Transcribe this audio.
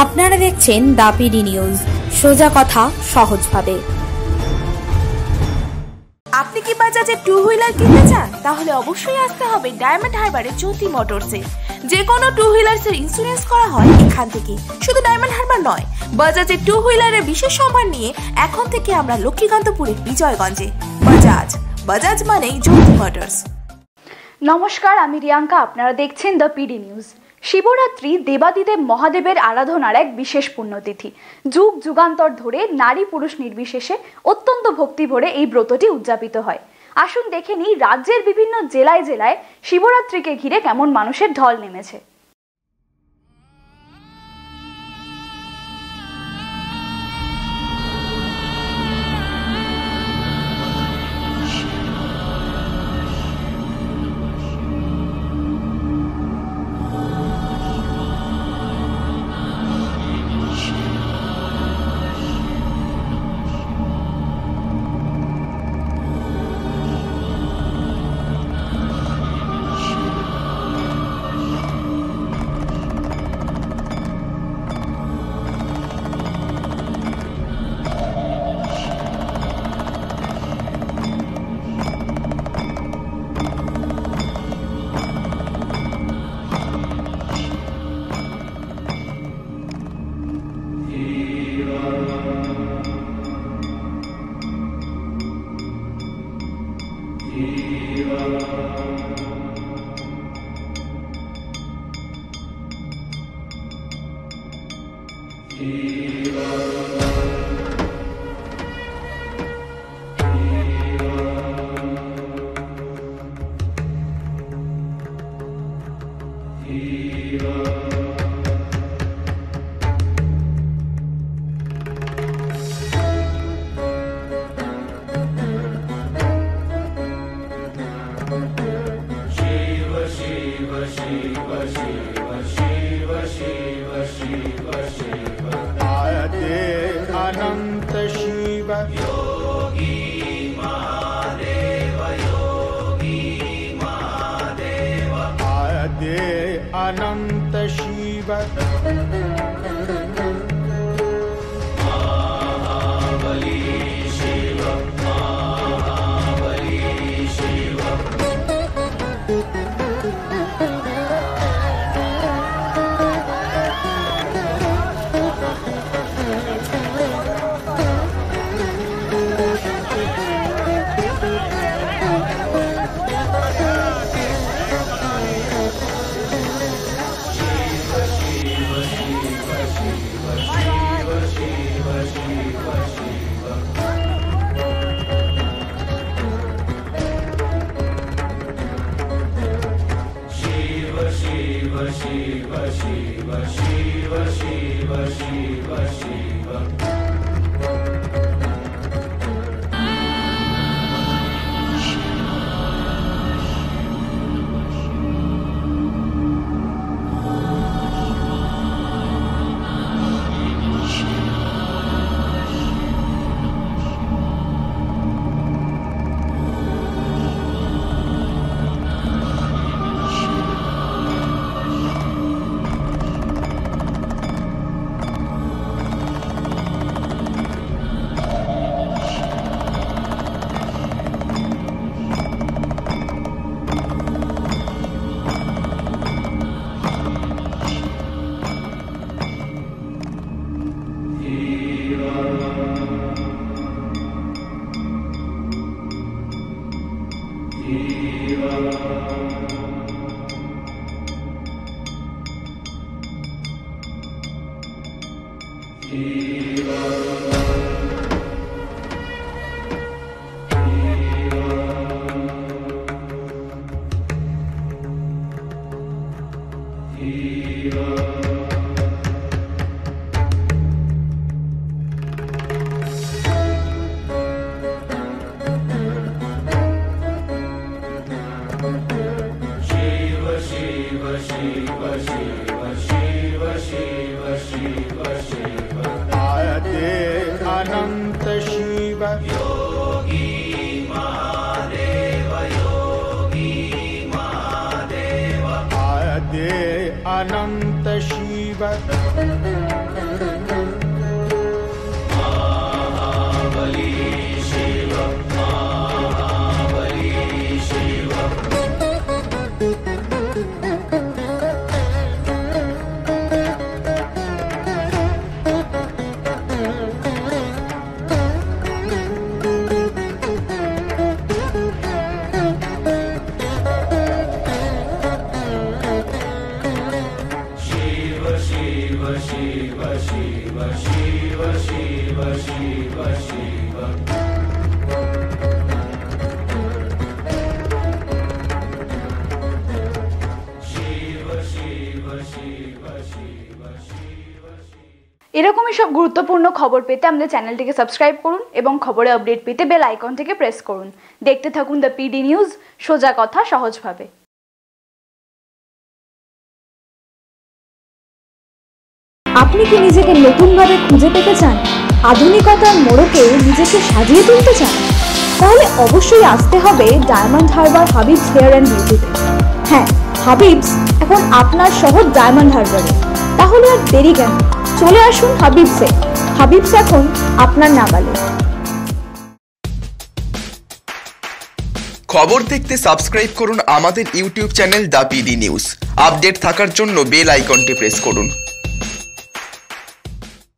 আপনারা দেখছেন the PD news, সোজা কথা সহজভাবে। আপনি কি বাজাজে টু হুইলার কিনতে চান? তাহলে অবশ্যই আসতে হবে ডায়মন্ড হারবারে জ্যোতি মোটরসে। যে কোনো টু হুইলার্সের ইন্স্যুরেন্স করা হয় এখান থেকে। শুধু ডায়মন্ড হারবার নয়, বাজাজে টু হুইলারের বিশেষ সম্মান নিয়ে এখন থেকে আমরা লক্ষ্মীকান্তপুরের বিজয়গঞ্জে। বাজাজ মানেই জ্যোতি মোটরস। নমস্কার, আমি রিয়াঙ্কা, আপনারা দেখছেন দ্য পিডি নিউজ। শিবরাত্রি দেবাদিদেব মহাদেবের আরাধনার এক বিশেষ পুণ্যতিথি। যুগ যুগান্তর ধরে নারী পুরুষ নির্বিশেষে অত্যন্ত ভক্তি ভরে এই ব্রতটি উদযাপিত হয়। আসুন দেখে নিই রাজ্যের বিভিন্ন জেলায় জেলায় শিবরাত্রিকে ঘিরে কেমন মানুষের ঢল নেমেছে। अनंत शिव योगी महादेव, योगी महादेव, आदे अनंत शिव महाबली शिव, महाबली Shiv. Shiva, Shiva, Shiva, Shiva, Shiva, Shiva. अनंत शिव योगी महादेव, योगी महादेव, आदे अनंत शिव। शिव शिव शिव शिव এরকমই সব গুরুত্বপূর্ণ খবর পেতে আমাদের চ্যানেলটিকে সাবস্ক্রাইব করুন এবং খবরের আপডেট পেতে বেল আইকনটিকে প্রেস করুন। দেখতে থাকুন দ্য পিডি নিউজ, সোজা কথা সহজভাবে। আপনি কি নিজেকে নতুনভাবে খুঁজে পেতে চান? আধুনিকতার মোড়কে নিজেকে সাজিয়ে তুলতে চান? তাহলে অবশ্যই আসতে হবে ডায়মন্ড হারবার হাবিবস হেয়ার অ্যান্ড বিউটিতে। হ্যাঁ, হাবিবস এখন আপনার শহর ডায়মন্ড হারবারে। তাহলে আর দেরি কেন? চলে আসুন হাবিবসে। হাবিবস এখন আপনার নাগালে। খবর দেখতে সাবস্ক্রাইব করুন আমাদের YouTube channel the PD news. Update থাকার জন্য বেল আইকনটি প্রেস করুন।